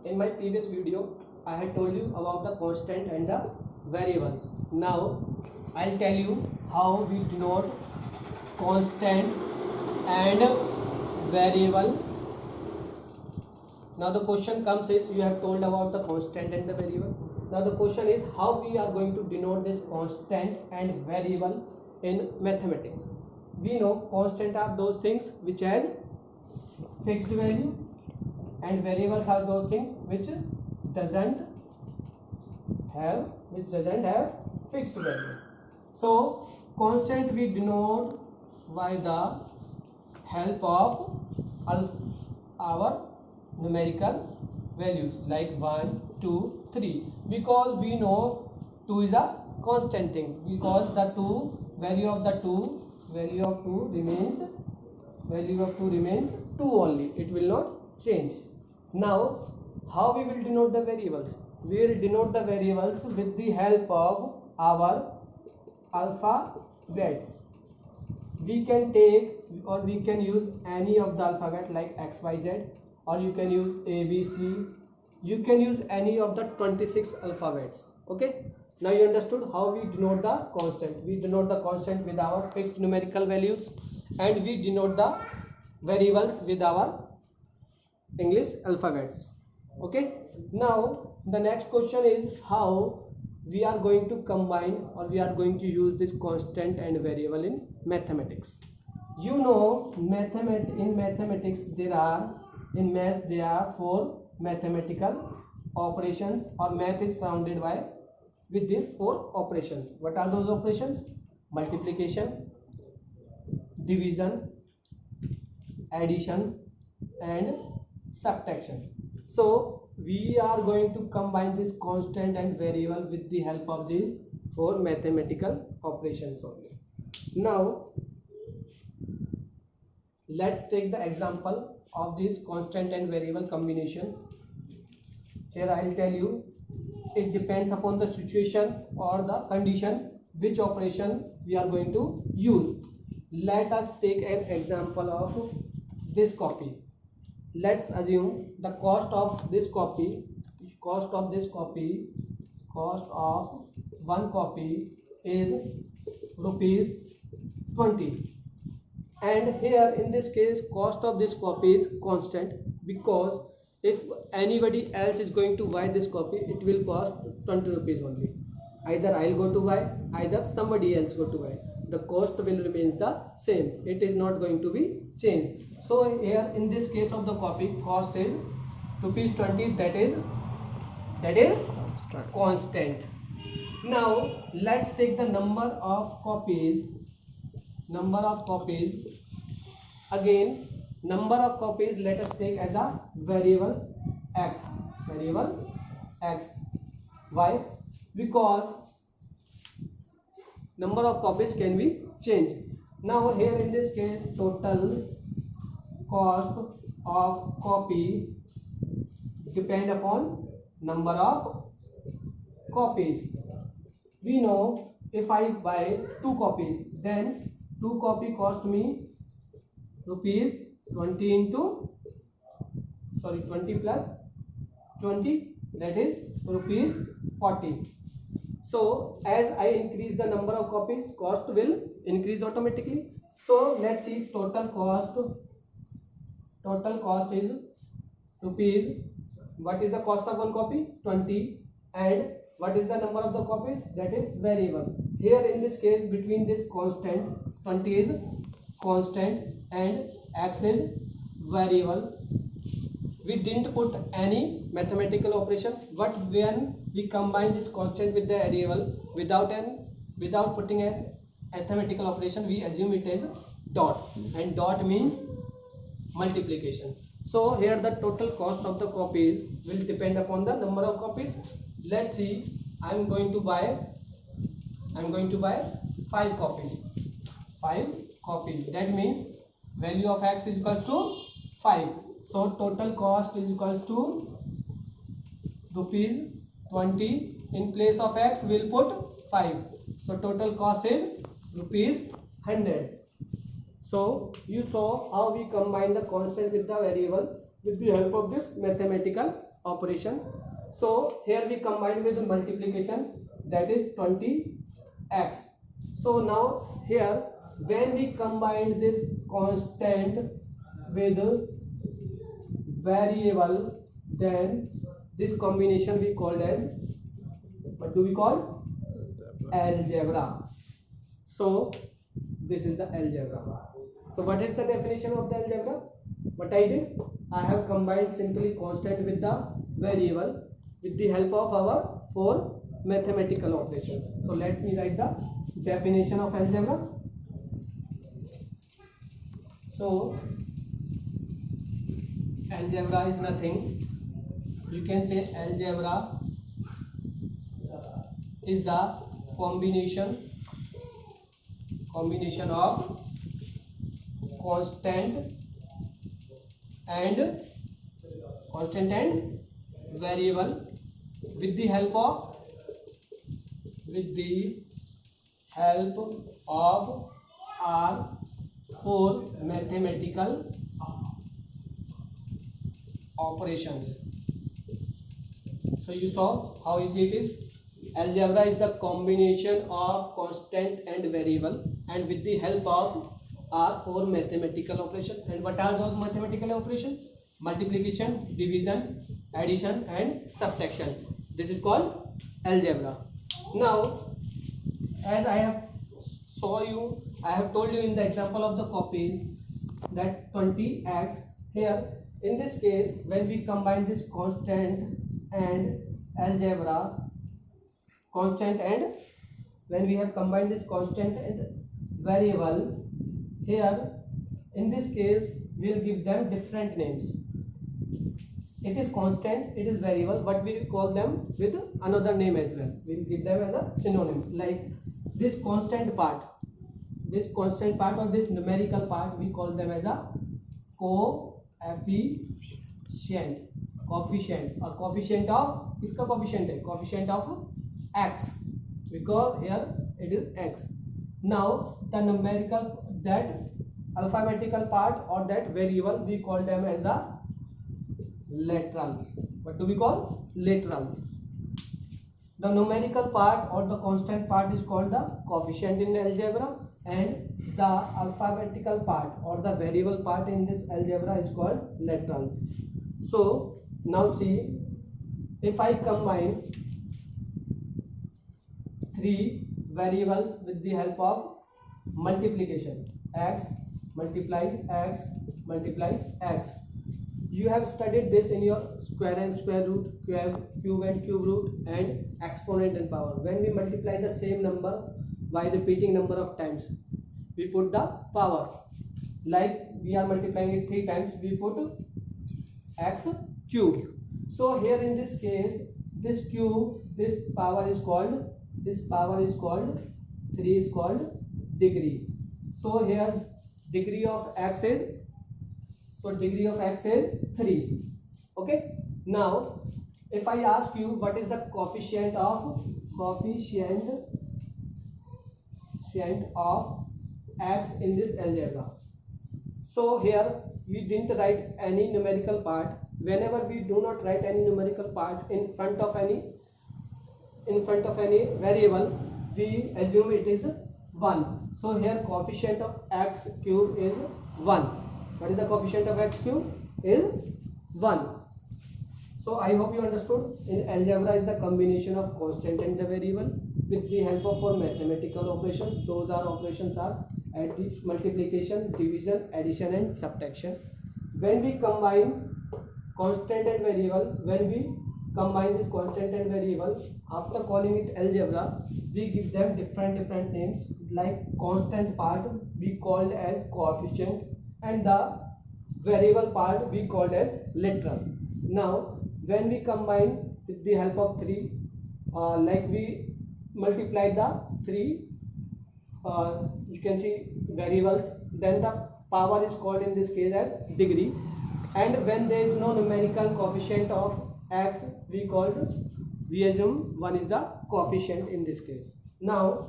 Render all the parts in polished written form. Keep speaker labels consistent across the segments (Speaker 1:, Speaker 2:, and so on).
Speaker 1: In my previous video I had told you about the constant and the variables. Now I'll tell you how we denote constant and variable. Now the question comes is, you have told about the constant and the variable. Now the question is how we are going to denote this constant and variable in mathematics. We know constant are those things which has fixed value and variables are those things which doesn't have fixed value. So constant we denote by the help of our numerical values like 1, 2, 3, because we know 2 is a constant thing, because the value of 2 remains 2 only, it will not change. Now how we will denote the variables? We will denote the variables with the help of our alphabets. We can take or we can use any of the alphabet like X, Y, Z, or you can use A, B, C. You can use any of the 26 alphabets. Okay, now you understood how we denote the constant. We denote the constant with our fixed numerical values and we denote the variables with our English alphabets. Okay, now the next question is how we are going to combine or we are going to use this constant and variable in mathematics. You know, in mathematics there are 4 mathematical operations, or math is surrounded by with these 4 operations. What are those operations? Multiplication, division, addition and subtraction. So we are going to combine this constant and variable with the help of these 4 mathematical operations only. Now let's take the example of this constant and variable combination. Here I will tell you, it depends upon the situation or the condition which operation we are going to use. Let us take an example of this copy. Let's assume the cost of one copy is rupees 20, and here in this case cost of this copy is constant, because if anybody else is going to buy this copy, it will cost 20 rupees only. Either I'll go to buy, either somebody else go to buy, the cost will remain the same, it is not going to be changed. So here in this case of the copy, cost is rupees 20, that is constant. Now let's take the number of copies. Again, number of copies let us take as a variable x. Why? Because number of copies can be changed. Now here in this case, total cost of copy depend upon number of copies. We know if I buy 2 copies, then 2 copy cost me rupees 20 plus 20, that is rupees 40. So as I increase the number of copies, cost will increase automatically. So let's see, total cost is rupees. What is the cost of one copy? 20. And what is the number of the copies? That is variable. Here in this case, between this constant, 20 is constant and x is variable, we didn't put any mathematical operation, but when we combine this constant with the variable without putting a mathematical operation, we assume it as dot, and dot means multiplication. So here the total cost of the copies will depend upon the number of copies. Let's see, I am going to buy 5 copies. That means value of x is equals to 5. So total cost is equals to rupees 20. In place of x we will put 5. So total cost is rupees 100. So you saw how we combine the constant with the variable with the help of this mathematical operation. So here we combined with multiplication, that is 20x. So now here when we combine this constant with variable, then this combination we called as, what do we call? Algebra. So this is the algebra. So what is the definition of the algebra? What I did, I have combined simply constant with the variable with the help of our 4 mathematical operations. So let me write the definition of algebra. So algebra is nothing, you can say algebra is the combination of constant and variable with the help of our 4 mathematical operations. So you saw how easy it is. Algebra is the combination of constant and variable, and with the help of our 4 mathematical operations. And what are those mathematical operations? Multiplication, division, addition and subtraction. This is called algebra. Now as I have told you in the example of the copies that 20x, here in this case when we combine this constant and when we have combined this constant and variable, here in this case we will give them different names. It is constant, it is variable, but we will call them with another name as well. We will give them as a synonyms. Like this constant part or this numerical part, we call them as a coefficient. Or coefficient of, इसका coefficient है, coefficient of x, because here it is x. Now the numerical, that alphabetical part or that variable, we call them as a literals. What do we call? Literals. The numerical part or the constant part is called the coefficient in algebra, and the alphabetical part or the variable part in this algebra is called literals. So now see, if I combine 3 variables with the help of multiplication, x multiplied x multiplied x. You have studied this in your square and square root, cube and cube root, and exponent and power. When we multiply the same number by repeating number of times, we put the power. Like we are multiplying it 3 times, we put x cube. So here in this case, this cube, this power is called 3 is called degree. So here degree of x is, so degree of x is 3. Okay. Now if I ask you what is the coefficient of x in this algebra, so here we didn't write any numerical part. Whenever we do not write any numerical part in front of any variable, we assume it is 1. So here coefficient of x cube is 1. What is the coefficient of x cube? Is 1. So I hope you understood. In algebra is the combination of constant and the variable with the help of 4 mathematical operations. Those are operations are multiplication, division, addition and subtraction. When we combine constant and variable, after calling it algebra, we give them different names. Like constant part we called as coefficient, and the variable part we called as literal. Now when we combine with the help of 3, like we multiply the 3 you can see variables, then the power is called in this case as degree. And when there is no numerical coefficient of x, we assume 1 is the coefficient in this case. Now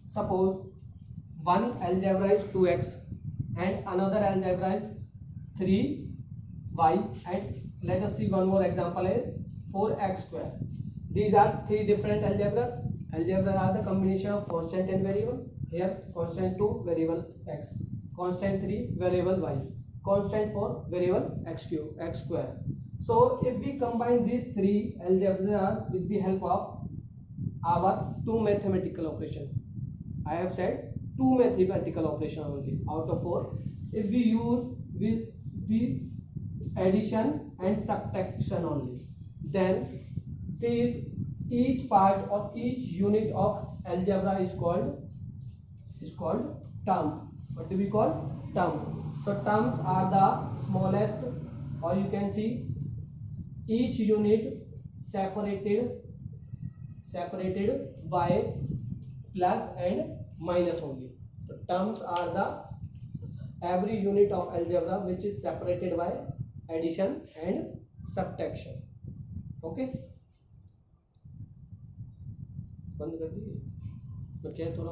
Speaker 1: suppose one algebra is 2x and another algebra is 3y, and let us see one more example is 4x square. These are three different algebras. Algebras are the combination of constant and variable. Here constant 2 variable x, constant 3 variable y, constant 4 variable x cube, x square. So if we combine these three algebras with the help of our two mathematical operation, I have said two mathematical operation only out of four. If we use with the addition and subtraction only, then this each part of each unit of algebra is called term. What do we call? Term. So terms are the smallest, or you can see each unit separated by plus and minus only. So terms are the every unit of algebra which is separated by addition and subtraction. Okay, बंद कर दी तो क्या थोड़ा